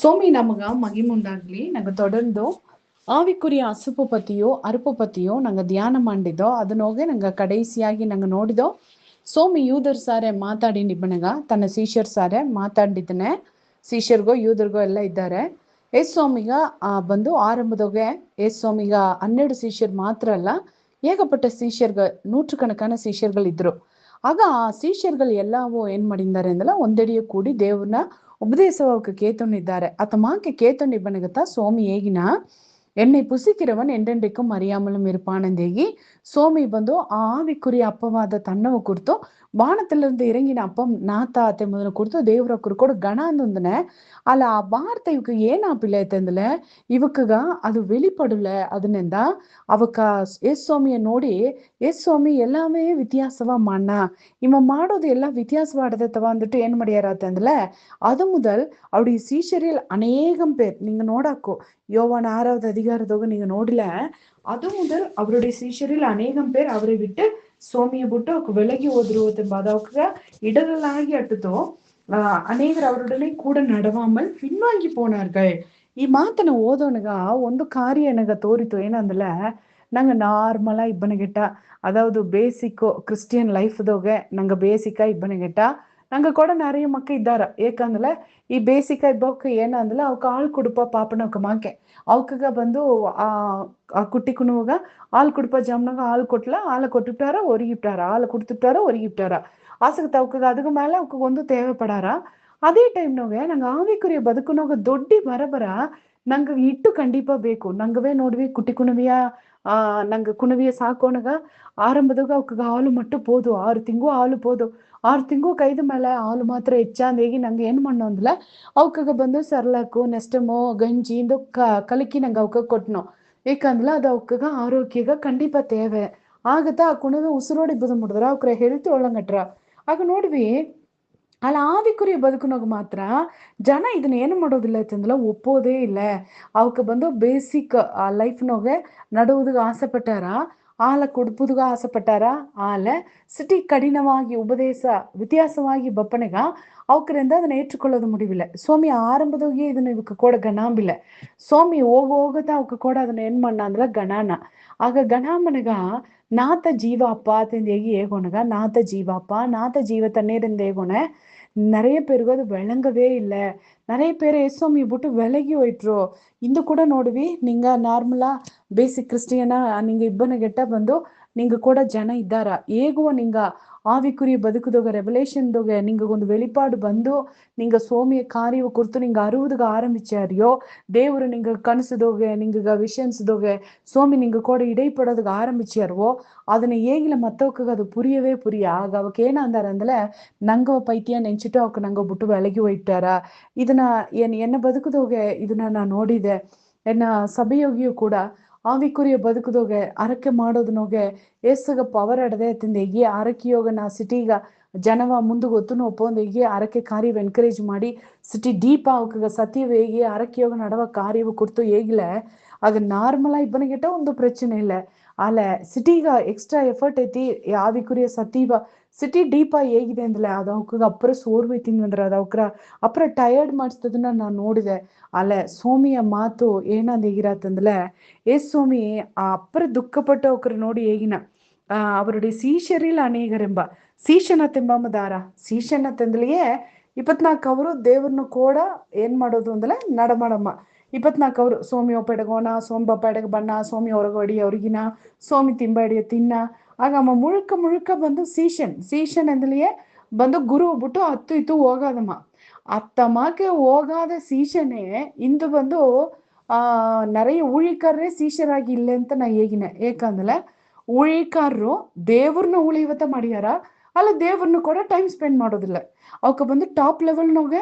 சோமி நமக மகிமுண்டாಗ್ಲಿ. நாங்க தொடர்ந்து ಆವಿಕುರಿಯ ಹಸುಪು ಪತಿಯೋ ಅರುಪು ಪತಿಯೋ ನಂಗೆ ಧ್ಯಾನ ಮಾಡಿದ್ದೋ ಅದನ್ನೋಗೆ ನಂಗೆ ಕಡೆಸಿಯಾಗಿ ನಂಗೆ ನೋಡಿದೋ ಸೋಮಿ ಯೂದರ್ ಸಾರೆ ಮಾತಾಡಿ ಬಣಗ ತನ್ನ ಸೀಷರ್ ಸಾರೆ ಮಾತಾಡಿದ್ದನೆ ಸೀಷರ್ಗೋ ಯೂದರ್ಗೋ ಎಲ್ಲ ಇದ್ದಾರೆ. ಎಸ್ ಸ್ವಾಮಿಗ ಬಂದು ಆರಂಭದೋಗೆ ಎಸ್ ಸ್ವಾಮಿಗ 12 ಸೀಷರ್ ಮಾತ್ರ ಅಲ್ಲ, ಏಕಪಟ್ಟ ಸೀಷರ್ಗ 100 ಕಣಕಾನ ಸೀಷರ್ಗಳಿದ್ರು. ಆಗ ಆ ಸೀಷರ್ಗಳು ಎಲ್ಲವೂ ಏನ್ ಮಾಡಿದ್ದಾರೆ ಅಂದಲ್ಲ, ಒಂದೆಡೆಯ ಕೂಡಿ ದೇವ್ರನ್ನ ಉಪದೇಶಕ್ಕೆ ಕೇತೊಂಡಿದ್ದಾರೆ. ಅತಮಾಕೆ ಕೇತೊಂಡಿ ಬಣಗತ್ತ ಸೋಮಿ ಹೇಗಿನ என்னை புசிக்கிறவன் ಎಂಡೆಂಡಿಕ್ಕೂ ಮರಿಯಾಮலும் இருப்பானந்தேகி சோமி ಬಂದು ಆ ಆವಿಕುರಿಯ ಅಪ್ಪವಾದ ತನ್ನವ ಕುರಿತು வானத்திலிருந்து இறங்கின அப்பம் நாத்தா அத்தை முதல கொடுத்து தேவர குறுக்கோடு கணாந்துந்தன ಅಲ್ಲ ಆ ವಾರ್ತೆ ಇವಕ್ಕೆ ಏನಾಪಿಲ್ಲ ಐತಂದಲೆ ಇವಕ್ಕಗ ಅದು வெளிப்படல. ಅದನ್ನಿಂದ ಅವಕ್ಕ ಎಸ್ ಸ್ವಾಮಿಯ ನೋಡಿ ಎಸ್ ಸ್ವಾಮಿ எல்லாமே வித்தியாசவா மாண்ணா இவன் ಮಾಡೋದು ಎಲ್ಲ வித்தியாசவாடதத்தவா வந்துட்டு ಏನ್ ಮಾಡಿಯಾರತ್ತಂದಲೆ அது முதல் அவருடைய சீஷரில் அநேகம் பேர் நீங்க நோடாக்கோ யோவான் 6வது அதிகாரத்தோக நீங்க நோடல. அது முதல் அவருடைய சீஷரில் அநேகம் பேர் அவரை விட்டு சோமியை விட்டு அவக்கு விலகி ஓதுருவதென்ப அதற்கு இடரலாகி அட்டுத்தோ ಅನೇಕರು ಅವರೊಡನೆ ಕೂಡ ನಡವಾಮಲ್ ಪಿನ್ವಾಂಗಿ ಪೋನಾರ್ಗಳ್. ಈ ಮಾತನ ಓದೋನಗ ಒಂದು ಕಾರ್ಯ ನನಗ ತೋರಿತು. ಏನಂದಲ ನಂಗೆ ನಾರ್ಮಲಾ ಇಬ್ಬನಗೆಟ್ಟ அதாவது பேசிக்கோ கிறிஸ்டியன் லைஃப்தோಗೆ ನಂಗೆ ಬೇಸಿಕಾ ಇಬ್ಬನಗೆಟ್ಟ ನಂಗೆ ಕೂಡ நிறைய ಮಕ್ಕ ಇದ್ದಾರ. ಏಕಂದಲ ಈ ಬೇಸಿಕಾ ಇಬ್ಬಕ್ಕೆ ಏನಂದಲ ಅವಕ್ಕೆ ಹಾಲು ಕುಡುಪ ಪಾಪನವಕ ಮಾಕೆ ಅವಕಗ ಬಂದು ಆ ಕುಟ್ಟಿ ಕುಣುವಾಗ ಹಾಲು ಕುಡುಪ ಜಮ್ನಾಗ ಹಾಲು ಕೊಟ್ಲ ಹಾಲು ಕೊಟ್ಟುಬಿಟ್ಟಾರ ಒರಿಗಿಬಿಟ್ಟಾರ ಹಾಲು ಕುಡ್ತಿಬಿಟ್ಟಾರ ಒರಿಗಿಬಿಟ್ಟಾರ ஆசைக்கு அவக்கு அதுக்கு மேல அவக்கு வந்து தேவைப்படாரா. அதே டைಮ್ನಾಗೆ ನಂಗೆ ಆವಿಕುರಿಯ ಬದುಕುನಾಗ ದೊಡ್ಡಿ ಬರಬರ ನಂಗೆ ಇಟ್ಟು ಕಂಡಿಪಾ ಬೇಕು. ನಂಗವೇ ನೋಡ್ವಿ ಕುಟ್ಟಿ ಕುಣವಿಯ ನಂಗೆ ಕುಣವಿಯ ಸಾಕೋಣಗ ಆರಂಭದಾಗ ಅವಕ್ಕೆ ಹಾಲು ಮಟ್ಟು ಪೋದು 6 ತಿಂಗಳು ಹಾಲು ಪೋದು 6 ತಿಂಗಳು ಕೈದ ಮೇಲೆ ಹಾಲು ಮಾತ್ರ ಹೆಚ್ಚಾಂದೇಗಿ ನಂಗೆ ಏನ್ ಮಾಡೋ ಅಂದ್ಲ ಅವಕಾಗ ಬಂದು ಸರ್ಲಾಕು ನೆಸ್ಟಮೋ ಗಂಜಿ ಇಂದು ಕಲಕಿ ನಂಗೆ ಅವಕಾಗ ಕೊಟ್ನೋ. ಏಕಂದ್ಲ ಅದು ಅವಕಾಗ ಆರೋಗ್ಯಗ ಕಂಡಿಪಾ ತೇವೆ ಆಗತ್ತಾ ಆ ಕುಣವೆ ಉಸಿರೋಡಿ ಬದು ಮುಡಿದ್ರ ಅವ್ರ ಹೆಲ್ತ್ ಒಳಂಗಟ್ರ. ಆಗ ನೋಡ್ವಿ ಅಲ್ಲ ಆವಿಕುರಿಯ ಬದುಕುನಾಗ ಮಾತ್ರ ಜನ ಇದನ್ನ ಏನು ಮಾಡೋದಿಲ್ಲ ಅಂತಂದ್ರೆ ಒಪ್ಪೋದೇ ಇಲ್ಲ. ಅವಕ್ಕೆ ಬಂದು ಬೇಸಿಕ್ ಲೈಫ್ನಾಗೆ ನಡುವುದಗ ಆಸೆಪಟ್ಟಾರ, ಆಲ ಕುಡ್ಪುದಗ ಆಸೆಪಟ್ಟಾರ, ಆಲ ಸಿಟಿ ಕಠಿಣವಾಗಿ ಉಪದೇಶ ವ್ಯತ್ಯಾಸವಾಗಿ ಬಪ್ಪನೆಗ ಅವಕರಿಂದ ಅದನ್ನ ಏற்றுಕೊಳ್ಳೋದು முடிவில்லை. சோமி ஆரம்பதோகி ಇದನ್ನ ಇವಕ್ಕೆ ಕೂಡ ಗಣಾಂಬಿಲ್ಲ. சோமி ಹೋಗೋಗತಾ ಅವಕ್ಕೆ ಕೂಡ ಅದನ್ನ ಏನ್ ಮಾಡಣ ಅಂದ್ರ ಗಣಾನ. ಆಗ ಗಣಾಮನಗ ನಾತ ಜೀವ ಅಪ್ಪ ಅಂತ ஏகோனக நாத்த ஜீவாப்பா நாத்த ஜீவ தண்ணீர் ஏகோன நிறைய பேருக்கு அது விளங்கவே இல்லை. நிறைய பேர் ஏசுவாமியை போட்டு விலகி ಹೋಯ್ಟ್ರು. ಇಂದು ಕೂಡ ನೋಡ್ವಿ ನಿಂಗ ನಾರ್ಮಲಾ ಬೇಸಿಕ್ ಕ್ರಿಸ್ಟಿಯನ ನಿಂಗ ಇಬ್ಬನ ಗೆಟ್ಟ ಬಂದು ನಿಂಗ ಕೂಡ ಜನ ಇದ್ದಾರ. ಹೇಗುವ ನಿಂಗ ஆவிக்குரிய ಬದುಕುದೋಗ ரெவலேஷன்ದೋಗ ನಿಂಗ ಒಂದು வெளிப்பாடு ಬಂದು ನಿಂಗ சோமிய காரியவ குறித்து நீங்க அறுவதுக்கு ஆரம்பிச்சாரியோ தேவரு நீங்க கனசுதோக நீங்க விஷன்ஸ்தோக சோமி நீங்க கூட இடைப்படதுக்கு ஆரம்பிச்சாருவோ ಅದನ್ನ ಹೇಗಿಲ್ಲ ಮತ್ತವಕ್ಕೆ ಅದು ಪುರಿಯವೇ ಪುರಿಯ. ಆಗ ಅವಕ್ಕೆ ಏನಂದಾರ ಅಂದಲೆ ನಂಗವ ಪೈತ್ಯ ನೆಂಚಿಟ್ಟು ಅವಕ್ಕೆ ನಂಗ ಬಿಟ್ಟು ಬೆಳಗಿ ಹೋಯ್ತಾರ. ಇದನ್ನ ಎನ್ನ ಬದುಕುದೋಗೆ ಇದನ್ನ ನಾ ನೋಡಿದೆ. ಎನ್ನ ಸಭೆಯೋಗಿಯೂ ಕೂಡ ಆವಿಕುರಿಯ ಬದುಕುದೋಗೆ ಅರಕೆ ಮಾಡೋದನೋಗೆ ಏಸಗ ಪವರ್ ಅಡದೆ ತಿಂದ ಹೇಗೆ ಅರಕೆಯೋಗ ನಾ ಸಿಟಿಗ ಜನವ ಮುಂದೆ ಗೊತ್ತುನು ಒಪ್ಪೊಂದು ಹೇಗೆ ಅರಕೆ ಕಾರ್ಯವ ಎನ್ಕರೇಜ್ ಮಾಡಿ ಸಿಟಿ ಡೀಪ್ ಅವಕ್ಕೆ ಸತ್ಯವ ಹೇಗೆ ಅರಕೆಯೋಗ ನಡವ ಕಾರ್ಯವ ಕುರಿತು ಹೇಗಿಲ್ಲ ಅದು ನಾರ್ಮಲಾ ಇಬ್ಬನಿಗೆಟ್ಟ ಒಂದು ಪ್ರಚನೆ ಇಲ್ಲ. ಅಲ್ಲ ಸಿಟಿಗ ಎಕ್ಸ್ಟ್ರಾ ಎಫರ್ಟ್ ಐತಿ ಆವಿಕುರಿಯ ಸತೀವ ಸಿಟಿ ಡೀಪಾ ಹೇಗಿದೆ ಅಂದಲೆ ಅದು ಅವಕ್ಕೆ ಅಪ್ಪರ ಸೋರ್ವೆ ತಿಂದ್ರೆ ಅದು ಅವಕ್ರ ಅಪ್ಪರ ಟಯರ್ಡ್ ಮಾಡಿಸ್ತದನ್ನ ನಾನು ನೋಡಿದೆ. ಅಲ್ಲ ಸೋಮಿಯ ಮಾತು ಏನಂದ ಹೇಗಿರತ್ತಂದಲೆ ஏ சுவாமி அப்புற ದುಃಖಪಟ್ಟು ಅವಕರು ನೋಡಿ ಹೇಗಿನ ಅವರುடைய சீஷரில் ಅನೇಕರೆಂಬ ಸೀಶನ ತೆಂಬಾಮದಾರ ಸೀಶನ ತಂದಲಿಯೇ 24 ಅವರು ದೇವ್ರನ್ನು ಕೂಡ ಏನ್ ಮಾಡೋದು ಅಂದಲೆ ನಡಮಾಡಮ್ಮ 24 ಅವರು ಸೋಮಿ ಒಪ್ಪೆಡಗೋಣ ಸೋಂಬಪ್ಪ ಎಡಗ ಬಣ್ಣ ಸೋಮಿ ಹೊರಗಡಿ ಅವ್ರಿಗಿನ ಸೋಮಿ ತಿಂಬಡಿಯ ತಿನ್ನ ಆಗಮ್ಮ ಮುழுக்க ಬಂದು சீஷன் ಎಂದಲಿಯೇ ಬಂದು ಗುರು ಬಿಟ್ಟು ಹತ್ತು ಇತ್ತು ಹೋಗಾದಮ್ಮ ಅತ್ತಮ್ಮಕ್ಕೆ ಹೋಗಾದ ಸೀಶನೇ ಇಂದು ಬಂದು நிறைய ஊழியக்காரரே சீஷராಗಿ ಇಲ್ಲ ಅಂತ ನಾ ಹೇಗಿನ. ಏಕಂದ್ರೆ ஊழிಯக்காರರು ದೇವ್ರನ್ನ ಉಳಿಯವತ್ತ ಮಾಡ್ಯಾರ, ಅಲ್ಲ ದೇವ್ರನ್ನ ಕೂಡ ಟೈಮ್ ಸ್ಪೆಂಡ್ ಮಾಡೋದಿಲ್ಲ. ಅವಕ್ಕೆ ಬಂದು ಟಾಪ್ ಲೆವೆಲ್ನಾಗೆ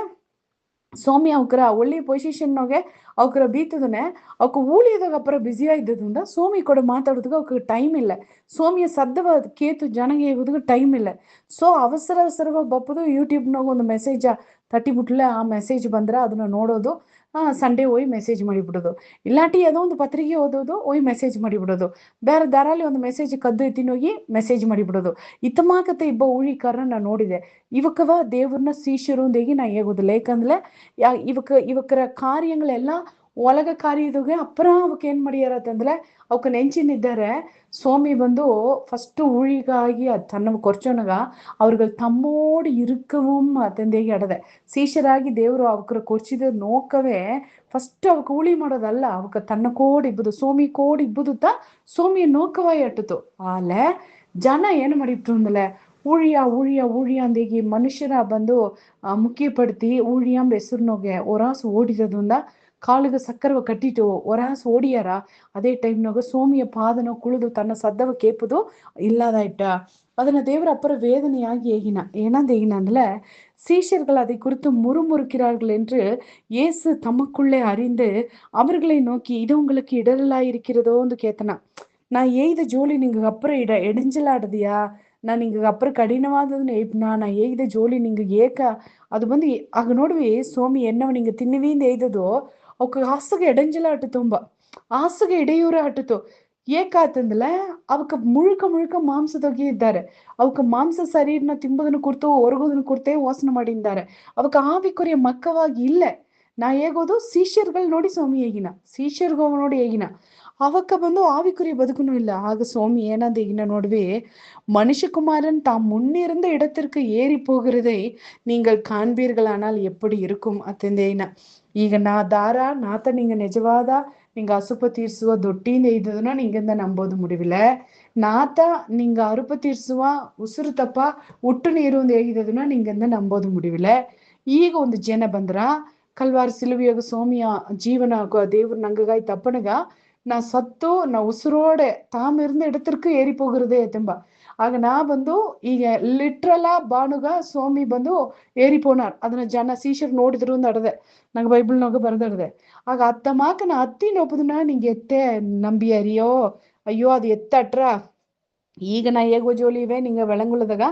ಸೋಮಿ ಅವಕರ ಒಳ್ಳೆ ಪೊಸಿಷನ್ನಾಗೆ ಅವಕರ ಬೀತದನೆ ಅವಕ್ಕೆ ஊழியದಾಗ ಅಪ್ಪರ ಬ್ಯುಸಿಯಾ ಇದ್ದದ್ರಿಂದ ಸೋಮಿ ಕೂಡ ಮಾತಾಡೋದಕ್ಕೆ ಅವಕ್ಕೆ ಟೈಮ್ ಇಲ್ಲ. ಸೋಮಿಯ ಸದ್ದವ ಕೇತು ಜನಗೆ ಹೇಗೋದಕ್ಕೆ ಟೈಮ್ ಇಲ್ಲ. ಸೊ ಅವಸರವಾಗಿ ಬಪ್ಪದು ಯೂಟ್ಯೂಬ್ನಾಗ ಒಂದು ಮೆಸೇಜ ತಟ್ಟಿಬಿಟ್ಲೆ ಆ ಮೆಸೇಜ್ ಬಂದ್ರೆ ಅದನ್ನ ನೋಡೋದು, ಸಂಡೇ ಹೋಗಿ ಮೆಸೇಜ್ ಮಾಡಿಬಿಡೋದು, ಇಲ್ಲಾಟಿ ಯಾವುದೋ ಒಂದು ಪತ್ರಿಕೆ ಓದೋದು, ಹೋಗಿ ಮೆಸೇಜ್ ಮಾಡಿಬಿಡೋದು, ಬೇರೆ ದಾರಲ್ಲಿ ಒಂದು ಮೆಸೇಜ್ ಕದ್ದು ಎತ್ತಿನೋಗಿ ಮೆಸೇಜ್ ಮಾಡಿಬಿಡೋದು. ಇತಮಾಕತೆ ಇಬ್ಬ ಊಳಿಕಾರನ ನಾ ನೋಡಿದೆ. ಇವಕ್ಕವ ದೇವ್ರನ್ನ ಸೀಶರುಂದೇಗಿ ನಾ ಹೇಗೋದಿಲ್ಲ. ಯಾಕಂದ್ರೆ ಇವಕ್ಕರ ಕಾರ್ಯಗಳೆಲ್ಲ ಒಳಗ ಕಾರ್ಯದಾಗ ಅಪ್ಪರ ಅವಕ್ಕೆ ಏನ್ ಮಾಡಿಯಾರತ್ತಂದ್ರೆ ಅವಕ್ಕ ನೆಂಚಿನಿದ್ದಾರೆ. ಸ್ವಾಮಿ ಬಂದು ಫಸ್ಟ್ ஊழிಗಾಗಿ தன்னை கொறைச்சோனக அவர்கள் தம்மோடு இருக்கவும் ತಂದೆಗೆ ಅಡದೆ ಸೀಷರಾಗಿ ದೇವರು ಅವಕ್ರ ಕೊರ್ಚಿದ ನೋಕವೇ ಫಸ್ಟ್ ಅವಕ್ಕೆ ஊழி ಮಾಡೋದಲ್ಲ, ಅವಕ್ಕೆ ತನ್ನ ಕೋಡ್ ಇಬ್ಬುದು ಸೋಮಿ ಕೋಡ್ ಇಬ್ಬುದುತ್ತ ಸೋಮಿಯ ನೋಕವಾಯಿ ಅಟ್ಟುತ್ತು. ಆಲೆ ಜನ ಏನು ಮಾಡಿಬಿಟ್ರು ಅಂದಲೆ ஊழியா ಅಂದೇಗಿ ಮನುಷ್ಯರ ಬಂದು ಮುಖ್ಯಪಡ್ತಿ ஊழியாம் ಹೆಸರಿನೋಗೆ ಒರಾಸು ಓಡಿದದಿಂದ ಕಾಲಿಗೆ ಸಕ್ಕರವ ಕಟ್ಟಿಟ್ಟು ಒರಾಸು ಓಡಿಯಾರ. ಅದೇ ಟೈಮ್ನಾಗ ಸೋಮಿಯ ಪಾದನ ಕುಳಿದು ತನ್ನ ಸದ್ದವ ಕೇಪುದು ಇಲ್ಲದಾಯ್ಟ. ಅದನ್ನ தேவர் அப்புறம் வேதனையாகி ஏகினான்ல. சீஷர்கள் அதை குறித்து முறுமுறுக்கிறார்கள் என்று இயேசு தமக்குள்ளே அறிந்து அவர்களை நோக்கி இது உங்களுக்கு இடரலா இருக்கிறதோ என்று கேத்தனா. நான் எய்த ஜோலி நீங்க அப்புறம் ಎಡಂಜಲಾಡದಿಯಾ, ನಾನು ಹಿಂಗ ಅಪ್ಪರ ಕಠಿಣವಾದದನ್ನ ಏಪ್ನಾ ನಾ ಏಯ್ದ ಜೋಲಿ ನಿಂಗೆ ಏಕ ಅದು ಬಂದು ಆಗ ನೋಡ್ವಿ ಸೋಮಿ ಎನ್ನವ ನಿಂಗೆ ತಿನ್ನುವಿಂದ ಏಯ್ದದು ಅವಕ್ಕೆ ಹಾಸಿಗೆ ಎಡಂಜಲಾಟ ತುಂಬ ಹಾಸಿಗೆ ಇಡೆಯೂರ ಆಟತು. ಏಕಾತಂದಲ ಅವಕ್ಕೆ ಮುழுಕ ಮಾಂಸದೊಗೆ ಇದ್ದಾರೆ. ಅವಕ್ಕೆ ಮಾಂಸ ಶರೀರನ ತಿಂಬುದನ್ನು ಕುರ್ತು ಹೊರಗೋದನ್ನು ಕುರ್ತೇ ವಾಸನೆ ಮಾಡಿದ್ದಾರೆ. ಅವಕ್ಕೆ ಆವಿಕುರಿಯ ಮಕ್ಕವಾಗಿ ಇಲ್ಲ. ನಾ ಹೇಗೋದು ಸೀಷರ್ಗಳು ನೋಡಿ ಸೋಮಿ ಹೇಗಿನ ಸೀಷರ್ಗ ನೋಡಿ ಹೇಗಿನ ಅವಕ್ಕ ಬಂದು ஆவிக்குரிய பதுக்கணும் இல்ல. ஆக சோமி ஏனாது என்ன நோடுவே மனுஷகுமாரன் தாம் முன்னிருந்த இடத்திற்கு ஏறி போகிறதை நீங்கள் காண்பீர்களானால் எப்படி இருக்கும் ಅತ್ತಂದೇನ. ಈಗ ನಾ ದಾರ ನಾತ ನಿಂಗ ನಿಜವಾದ ನಿಂಗ ಅಸುಪ ತೀರ್ಸುವ ದೊಡ್ಡಿಂದ ಇದ್ದದನ್ನ ನಿಂಗಿಂದ ನಂಬೋದು ಮುಡಿವಿಲ್ಲ. ನಾತ ನಿಂಗ ಅರುಪ ತೀರ್ಸುವ ಉಸಿರು ತಪ್ಪ ಉಟ್ಟು ನೀರು ಒಂದು ಹೇಗಿದ್ದದನ್ನ ನಿಂಗಿಂದ ನಂಬೋದು ಮುಡಿವಿಲ್ಲ. ಈಗ ಒಂದು ಜನ ಬಂದ್ರ ಕಲ್ವಾರ ಸಿಲುವಿಯಾಗ ಸೋಮಿಯ ಜೀವನ ದೇವ್ರ ನಂಗಗಾಯಿ ತಪ್ಪನಗ ನಾ ಸತ್ತು ನಾ ಉಸಿರೋಡೆ ತಾಮಿರ್ந்த இடத்திற்கு ஏறி போகிறதே ತುಂಬ. ಆಗ ನಾ ಬಂದು ಈಗ ಲಿಟ್ರಲಾ ಬಾನುಗ ಸೋಮಿ ಬಂದು ಏರಿ ಪೋನಾರ್. ಅದನ್ನ ಜನ ಸೀಶರ್ ನೋಡಿದ್ರು ಅಂತ ಅಡದೆ ನಂಗೆ ಬೈಬಲ್ನಾಗ ಬರ್ದಡ್ದೆ. ಆಗ ಅತ್ತ ಮಾಕ ನಾ ಅತ್ತಿ ನೋಪದನ್ನ ನಿಂಗೆ ಎತ್ತೆ ನಂಬಿ ಅರಿಯೋ ಅಯ್ಯೋ ಅದು ಎತ್ತಟ್ರ ಈಗ ನಾ ಹೇಗೋ ಜೋಲಿ ಇವೆ ನಿಂಗ விளங்குள்ளದಾಗ.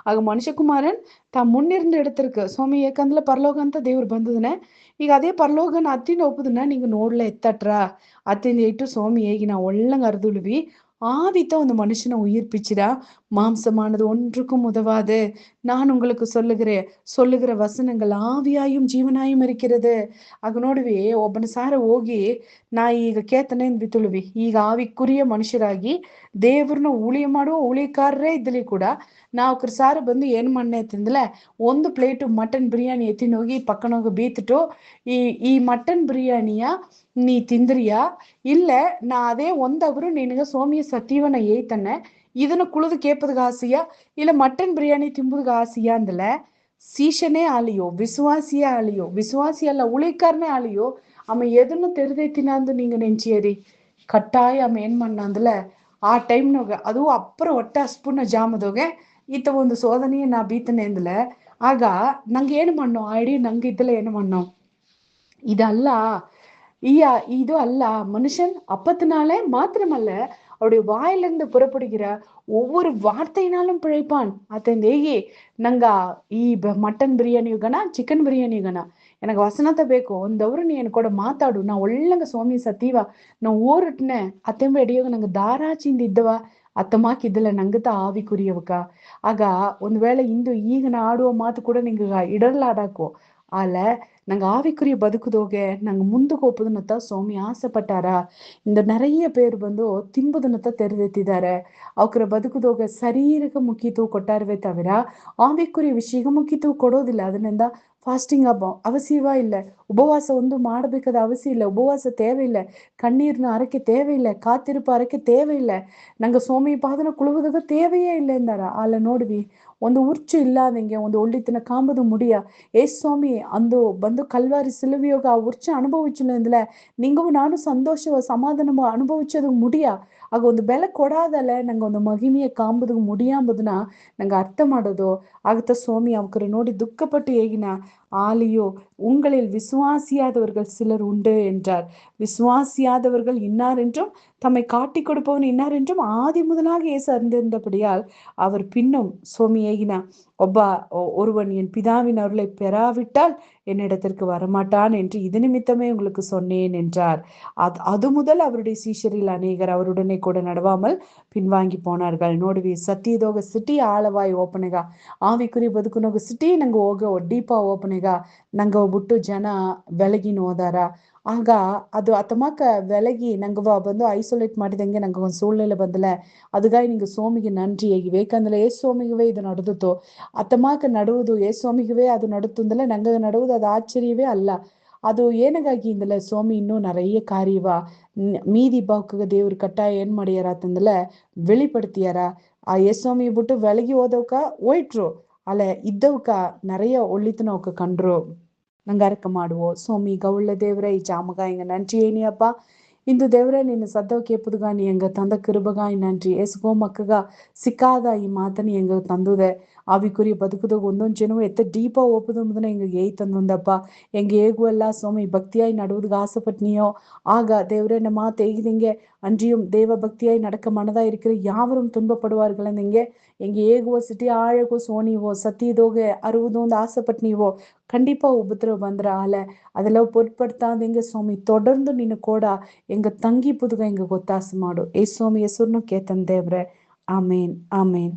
ಆಗ ಮನುಷ್ಯಕುಮಾರನ್ ತಾ ಮುನ್ನಿರ್ந்த இடத்திற்கு சோமி ஏக்கಂದ್ல ಪರಲೋಕ ಅಂತ ದೇವ್ರು ಬಂದದನೆ. ಈಗ ಅದೇ ಪರಲೋಕನ ಅತ್ತಿನ ಒಪ್ಪದನ್ನ ನಿಂಗೆ ನೋಡ್ಲ ಎತ್ತಟ್ರ ಅತ್ತಿಂದ ಇಟ್ಟು சோமி ಹೇಗಿ ನಾ ಒಳ್ಳಂಗ ಅರ್ದುಳುವಿ ஆவித்த ಒಂದು ಮನುಷ್ಯನ உயிர்ப்பிச்சிட மாம்சமானது ஒன்றுக்கும் உதவாது. நான் உங்களுக்கு சொல்லுகிற வசனங்கள் ஆவியாயும் ಜೀವನಾயும் இருக்கிறது. ಆಗ ನೋಡ್ವಿ ಒಬ್ಬನ ಸಾರ ಹೋಗಿ ನಾ ಈಗ ಕೇತನೆ ಬಿತ್ತುಳುವಿ ಈಗ ಆವಿக்குரிய ಮನುಷ್ಯರಾಗಿ ದೇವ್ರನ್ನ ஊழிಯ ಮಾಡುವ ஊழிಯಕಾರರೇ ಇದ್ದಲಿ ಕೂಡ ನಾವು ಸಾರ ಬಂದು ಏನ್ ಮಣ್ಣೆ ತಿಂದಲೆ ಒಂದು ಪ್ಲೇಟ್ ಮಟನ್ ಬಿರಿಯಾನಿ ಎತ್ತಿನೋಗಿ ಪಕ್ಕನೋಗಿ ಬೀತಿಟ್ಟು ಈ ಮಟನ್ ಬಿರಿಯಾನಿಯ ನೀ ತಿಂದ್ರಿಯಾ ಇಲ್ಲ ನಾ ಅದೇ ಒಂದವರು ನಿನಗೆ ಸೋಮಿಯ ಸತ್ಯವನ್ನ ಏಯ್ತಾನೆ ಇದನ್ನ ಕುಳಿದು ಕೇಪದ್ಗ ಆಸೆಯ ಇಲ್ಲ ಮಟನ್ ಬಿರಿಯಾನಿ ತಿಂಬುದ್ಗ ಆಸೆಯ ಅಂದಲ சீஷனே ஆலியோ விசுவாசியே ஆலியோ விசுவாசி அல்ல ஊழியக்காரனே ஆலியோ அவன் எதுன்னு தெரிதைத்தினாந்து நீங்க நெஞ்சியரி ಕಟ್ಟಾಯ ಅಮ್ಮ ಏನ್ ಮಣ್ಣ ಅಂದಲ ಆ ಟೈಮ್ನಾಗ ಅದು ಅಪ್ಪರ ಹೊಟ್ಟೆ ಹಸ್ಪುನ ಜಾಮದೋಗೆ ಈತ ಒಂದು ಸೋದನೆಯ ನಾ ಬೀತನೆ ಅಂದಲ. ಆಗ ನಂಗೆ ಏನು ಮಣ್ಣು ಆ ಇಡೀ ನಂಗೆ ಇದ್ದಲ್ಲ ಏನು ಮಣ್ಣು இதல்ல இது அல்ல. மனுஷன் அப்பத்தினாலே மாத்திரமல்ல அவருடைய வாயிலிருந்து புறப்படுகிற ஒவ்வொரு வார்த்தையினாலும் பிழைப்பான். ಅತಂದೇಗಿ ನಂಗ ಈ ಮಟನ್ ಬಿರಿಯಾನಿ ಯುಗನ ಚಿಕನ್ ಬಿರಿಯಾನಿ ಯುಗನ எனக்கு ವಸನತ ಬೇಕು ಒಂದವ್ರು ನೀನು ಕೂಡ ಮಾತಾಡು ನಾ ಒಳ್ಳಂಗ ಸೋಮಿ ಸತೀವ ನಾ ಓರಟ್ನೆ ಅತ್ತೆಂಬ ಎಡಿಯೋಗ ನಂಗೆ ದಾರಾಚಿಂದ ಇದ್ದವ ಅತ್ತಮಾಕಿದ್ದಲ್ಲ ನಂಗತ ಆವಿ ಕುರಿಯವಕ. ಆಗ ಒಂದ್ ವೇಳೆ ಇಂದು ಈಗ ನಾ ಆಡುವ ಮಾತು ಕೂಡ ನಿಂಗ இடர்லாடாக்கோ ஆல நாங்க ஆவிக்குரிய பதுக்குதோக நாங்க முந்துக்கு ஒப்புதுன்னத்த சோமி ஆசைப்பட்டாரா. இந்த நிறைய பேர் ಬಂದು ತಿಂಬುದನ್ನತ್ತ ತೆರೆದೆತ್ತಿದ್ದಾರೆ. ಅವರ ಬದುಕುದೋಗ ಶರೀರಕ್ಕೆ ಮುಖ್ಯತ್ವ ಕೊಟ್ಟಾರವೇ ತವಿರ ಆವಿக்குரிய ವಿಷಯಕ್ಕೆ ಮುಖ್ಯತ್ವ ಕೊಡೋದಿಲ್ಲ. ಅದರಿಂದ ಫಾಸ್ಟಿಂಗ್ ಅವಶ್ಯವ ಇಲ್ಲ, ಉಪವಾಸ ಒಂದು ಮಾಡಬೇಕಾದ ಅವಶ್ಯ ಇಲ್ಲ, ಉಪವಾಸ தேவையில்லை, கண்ணீர்ನ ಅರಕೆ தேவையில்லை, ಕಾತಿರುಪ ಅರಕೆ தேவையில்லை, ನಂಗೆ ಸೋಮಿ ಪಾದನ ಕುಳುವುದಾಗ தேவையே இல்லை ಎಂದಾರ. ಅಲ್ಲ ನೋಡ್ವಿ ಒಂದು ಉರ್ಚು ಇಲ್ಲಾದಂಗೆ ಒಂದು ಒಳ್ಳಿತನ ಕಾಂಬದು ಮುಡಿಯ ஏசு சுவாமி அந்த வந்து கல்வாரி சிலுவையோக ಆ உற்ச அனுபவிச்சுல நீங்கவும் நானும் சந்தோஷ சமாதானம் அனுபவிச்சதுக்கு முடியா. ಆಗ ಒಂದು ಬೆಲೆ ಕೊಡಾದಲ್ಲ ನಂಗೆ ಒಂದು ಮಹಿಮೆಯ ಕಾಂಬುದು ಮುಡಿಯಾಂಬುದನ್ನ ನಂಗೆ ಅರ್ಥ ಮಾಡೋದು ಆಗುತ್ತ. ಸ್ವಾಮಿ ಅವಕರು ನೋಡಿ ದುಃಖಪಟ್ಟು ಹೇಗಿನ ஆலியோ உங்களில் விசுவாசியாதவர்கள் சிலர் உண்டு என்றார். விசுவாசியாதவர்கள் இன்னார் என்றும் தம்மை காட்டி கொடுப்பவன் இன்னார் என்றும் ஆதி முதலாக இயேசு அறிந்திருந்தபடியால் அவர் பின்னும் சோமியேகினா ஒருவன் என் பிதாவின் அருளை பெறாவிட்டால் என்னிடத்திற்கு வரமாட்டான் என்று இது நிமித்தமே உங்களுக்கு சொன்னேன் என்றார். அது முதல் அவருடைய சீஷரில் அநேகர் அவருடனே கூட நடவாமல் பின்வாங்கி போனார்கள். ನೋಡ್ವಿ ಸತ್ಯದೋಗ ಸಿಟಿ ಆಳವಾಯಿ ಓಪನೆಗ ಆವಿಕುರಿ ಬದುಕುನೋಗ ಸಿಟಿ ನಂಗೆ ಹೋಗ ಡೀಪ ಓಪನೆಗ ನಂಗೆ ಬಿಟ್ಟು ಜನ ಬೆಳಗಿನ ಹೋದಾರ. ಆಗ ಅದು ಅತಮಾಕ ಬೆಳಗಿ ನಂಗೆ ಬಂದು ಐಸೋಲೇಟ್ ಮಾಡಿದಂಗೆ ನಂಗೆ ಒಂದು ಸೂழ்நிலை ಬಂದಲೆ அதுகாய் நீங்க சோமிக்கு நன்றி ಏಕಂದ್ರೆ ಏ ಸ್ವಾಮಿಗವೇ ಇದು ನಡೆದಿತ್ತು. ಅತಮಾಕ ನಡುವುದು ಏ ಸ್ವಾಮಿಗವೇ ಅದು ನಡುತ್ತಂದಲೆ ನಂಗೆ ನಡುವುದು ಅದು ಆಶ್ಚರ್ಯವೇ ಅಲ್ಲ. ಅದು ಏನಗಾಗಿ ಇಂದಲೆ ಸೋಮಿ ಇನ್ನೂ நிறைய ಕಾರ್ಯವ மீதி பாக்குக தேவர் கட்டாயம் ಏನ್ ಮಾಡ್ಯಾರ ಅಂತಂದಲೆ வெளிப்படுத்திಯಾರ. ಆ ಯೇಸ್ವಾಮಿ ಬಿಟ್ಟು ಬೆಳಗಿ ಹೋದವಕ ಹೋಯ್ಟ್ರು ಅಲ್ಲ ಇದ್ದವಕ நிறைய ಒಳ್ಳಿತನವಕ ಕಂಡ್ರು. ನಂಗೆ ಅರಕ ಮಾಡುವೋ ಸೋಮಿ ಗೌಳ್ಳ ದೇವ್ರೆ ಈ ಜಾಮಗ ಹಿಂಗ நன்றி ஏனியப்பா. ಇಂದು ದೇವ್ರೆ ನಿನ್ನ ಸದ್ದವ ಕೇಪುದುಗ ನೀ ಎಂಗ ತಂದ ಕಿರುಬಗಾಯಿ ನನ್ರಿ ಎಸ್ಗೋ ಮಕ್ಕಗ ಸಿಕ್ಕಾದ ಈ ಮಾತನಿ ಎಂಗ ತಂದುದೆ ಆವಿಕುರಿ ಬದುಕುದಾಗ ಒಂದೊಂದು ಜನವು ಎತ್ತ ಡೀಪ ಒಪ್ಪುದಂಬುದನ್ನ ಎಂಗ ಏಯ್ ತಂದೊಂದಪ್ಪ ಎಂಗ ಹೇಗೂ ಅಲ್ಲ ಸೋಮಿ ಭಕ್ತಿಯಾയി நடுவதுக்கு ஆசைப்பட்டினியோ ஆக தேவரே நம்ம தேய்திங்க அன்றியும் தேவ பக்தியாய் நடக்க மனதா இருக்கிற யாவரும் துன்பப்படுவார்கள் ಎಂಗೆ எங்க ஏகுவோ சிட்டி ஆழகோ சோனிவோ சத்தியதோக அறுவதோந்து ஆசைப்பட்டினிவோ கண்டிப்பா உபத்திரவ ಬಂದ್ರ ಅಲೆ ಅದೆಲ್ಲ பொருட்படுத்தாதீங்க ಸ್ವಾಮಿ தொடர்ந்து ನಿನ್ನ ಕೂಡ ಎಂಗ ತಂಗಿ ಪುದುಗ ಎಂಗ ಗೊತ್ತಾಸ ಮಾಡು. ಏ ಸ್ವಾಮಿ ಹೆಸರನ್ನು ಕೇತನ್ ದೇವ್ರೆ. ಆಮೇನ್ ಆಮೇನ್.